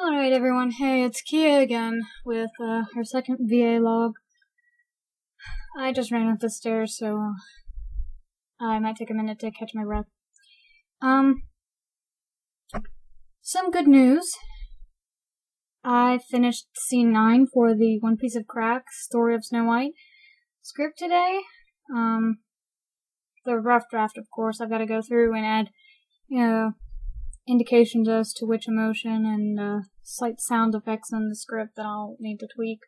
Alright everyone, hey, it's Kia again with our second VAlog. I just ran up the stairs, so I might take a minute to catch my breath. Some good news. I finished scene 9 for the One Piece of Crack, Story of Snow White script today. The rough draft, of course, I've got to go through and add, indications as to which emotion and slight sound effects in the script that I'll need to tweak.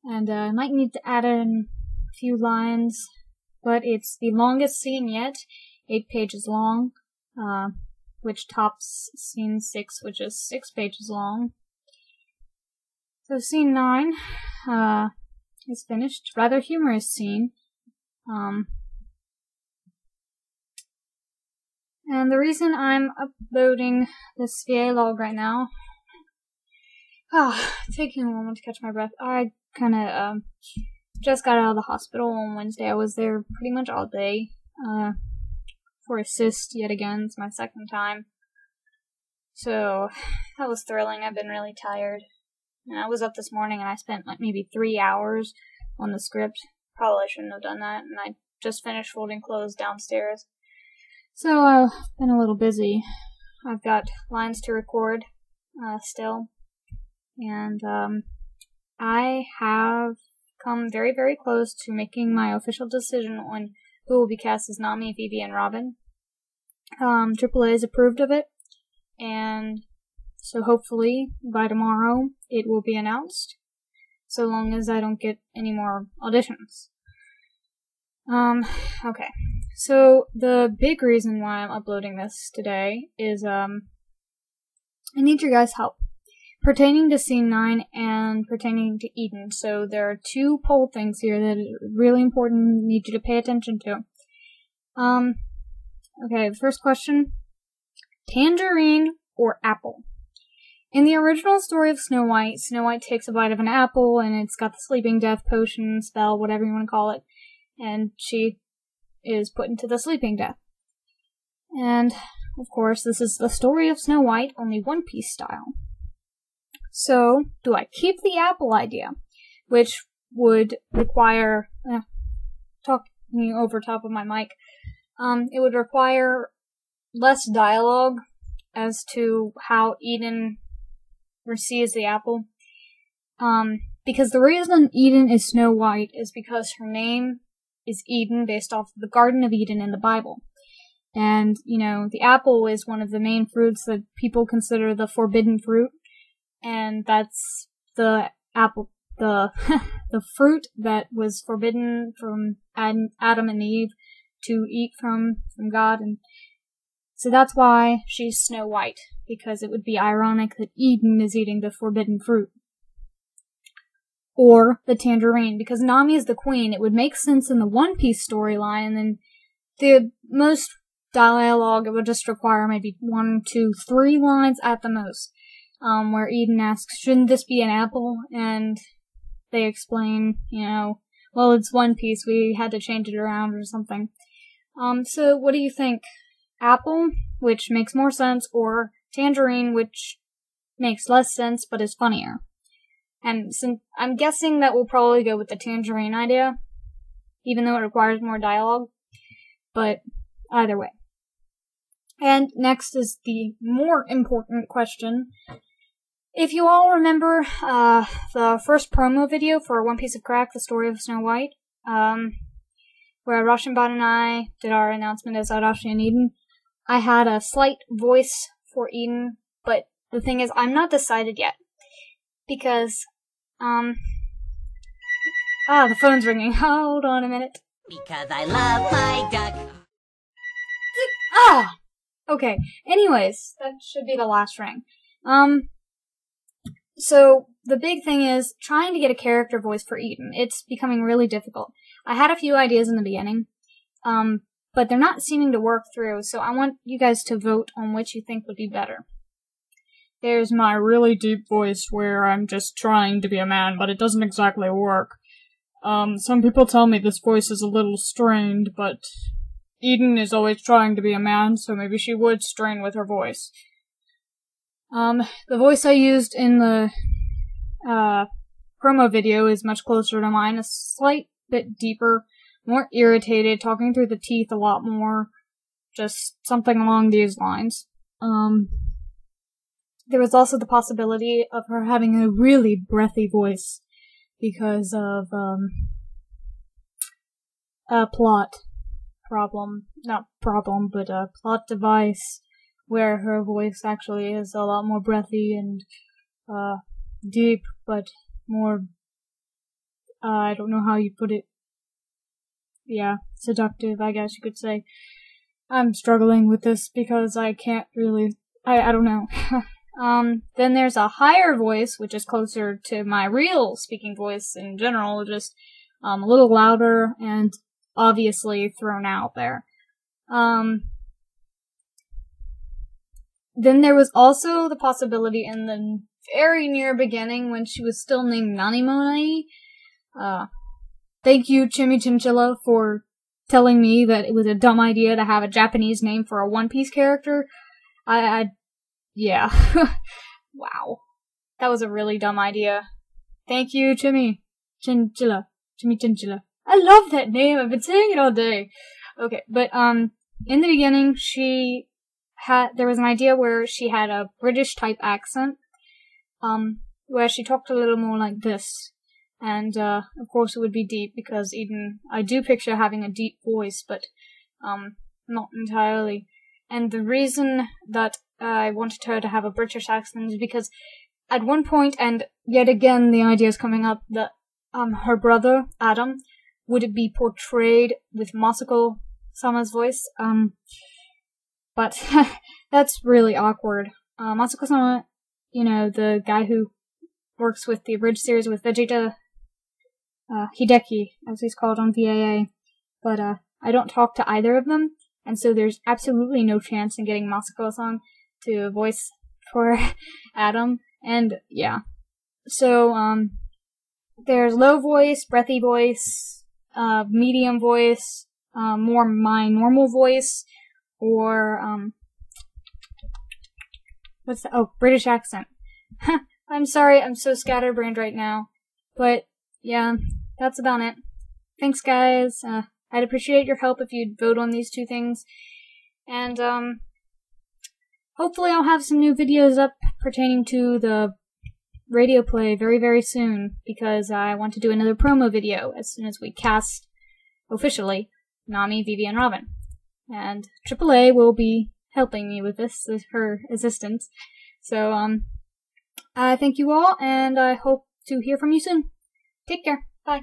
And I might need to add in a few lines, but it's the longest scene yet, 8 pages long, which tops scene 6, which is 6 pages long. So scene 9 is finished. Rather humorous scene. And the reason I'm uploading this VAlog right now, taking a moment to catch my breath, I kinda, just got out of the hospital on Wednesday. I was there pretty much all day, for a cyst yet again. It's my second time. So, that was thrilling. I've been really tired. And I was up this morning and I spent like maybe 3 hours on the script. Probably shouldn't have done that, and I just finished folding clothes downstairs. So, I've been a little busy. I've got lines to record, still. And, I have come very, very close to making my official decision on who will be cast as Nami, Vivi, and Robin. AAA has approved of it, and so hopefully by tomorrow it will be announced, so long as I don't get any more auditions. Okay. So, the big reason why I'm uploading this today is, I need your guys' help. Pertaining to scene 9 and pertaining to Eden. So, there are 2 poll things here that are really important, need you to pay attention to. Okay, first question. Tangerine or apple? In the original story of Snow White takes a bite of an apple, and it's got the sleeping death potion, spell, whatever you want to call it, and she is put into the sleeping death. And, of course, this is the story of Snow White, only One Piece style. So, do I keep the apple idea, which would require, talking over top of my mic, it would require less dialogue as to how Eden receives the apple. Because the reason Eden is Snow White is because her name is Eden, based off of the Garden of Eden in the Bible. And, the apple is one of the main fruits that people consider the forbidden fruit. And that's the apple, the fruit that was forbidden from Adam and Eve to eat from God. And so that's why she's Snow White, because it would be ironic that Eden is eating the forbidden fruit. Or the Tangerine, because Nami is the queen. It would make sense in the One Piece storyline, and then the most dialogue, it would just require maybe 1, 2, 3 lines at the most, where Eden asks, shouldn't this be an apple? And they explain, well, it's One Piece, we had to change it around or something. So what do you think? Apple, which makes more sense, or Tangerine, which makes less sense but is funnier? And since I'm guessing that we'll probably go with the Tangerine idea, even though it requires more dialogue, but either way. And next is the more important question. If you all remember the first promo video for One Piece of Crack, the Story of Snow White, where Roshinbot and I did our announcement as Arashi and Eden, I had a slight voice for Eden, but the thing is, I'm not decided yet. Because, the phone's ringing. Hold on a minute. Because I love my duck. Okay. Anyways, that should be the last ring. So, the big thing is trying to get a character voice for Eden. It's becoming really difficult. I had a few ideas in the beginning, but they're not seeming to work through, so I want you guys to vote on which you think would be better. There's my really deep voice where I'm just trying to be a man, but it doesn't exactly work. Some people tell me this voice is a little strained, but Eden is always trying to be a man, so maybe she would strain with her voice. The voice I used in the promo video is much closer to mine, a slight bit deeper, more irritated, talking through the teeth a lot more, just something along these lines. There was also the possibility of her having a really breathy voice because of a plot device where her voice actually is a lot more breathy and deep, but more, I don't know how you put it. Yeah, seductive, I guess you could say. I'm struggling with this because I can't really, I don't know. Then there's a higher voice, which is closer to my real speaking voice in general, just a little louder and obviously thrown out there. Then there was also the possibility in the very near beginning when she was still named Nanimone. Thank you, Chimmy Chinchilla, for telling me that it was a dumb idea to have a Japanese name for a One Piece character. Yeah. Wow. That was a really dumb idea. Thank you, Chimmy Chinchilla. Chimmy Chinchilla. I love that name. I've been saying it all day. Okay, but, in the beginning, there was an idea where she had a British type accent, where she talked a little more like this. And, of course it would be deep because I do picture having a deep voice, but, not entirely. And the reason that I wanted her to have a British accent is because at one point, and yet again the idea is coming up, that, her brother, Adam, would be portrayed with Masako Sama's voice, but that's really awkward. Masako Sama, the guy who works with the Abridged series with Vegeta, Hideki, as he's called on VAA, but, I don't talk to either of them, and so there's absolutely no chance in getting Masako-san to voice for Adam, and yeah. So, there's low voice, breathy voice, medium voice, more my normal voice, or, British accent. I'm sorry, I'm so scatterbrained right now. But, yeah, that's about it. Thanks, guys. I'd appreciate your help if you'd vote on these two things. And, hopefully I'll have some new videos up pertaining to the radio play very, very soon, because I want to do another promo video as soon as we cast, officially, Nami, Vivi, and Robin. And AAA will be helping me with this, with her assistance. So, I thank you all, and I hope to hear from you soon. Take care. Bye.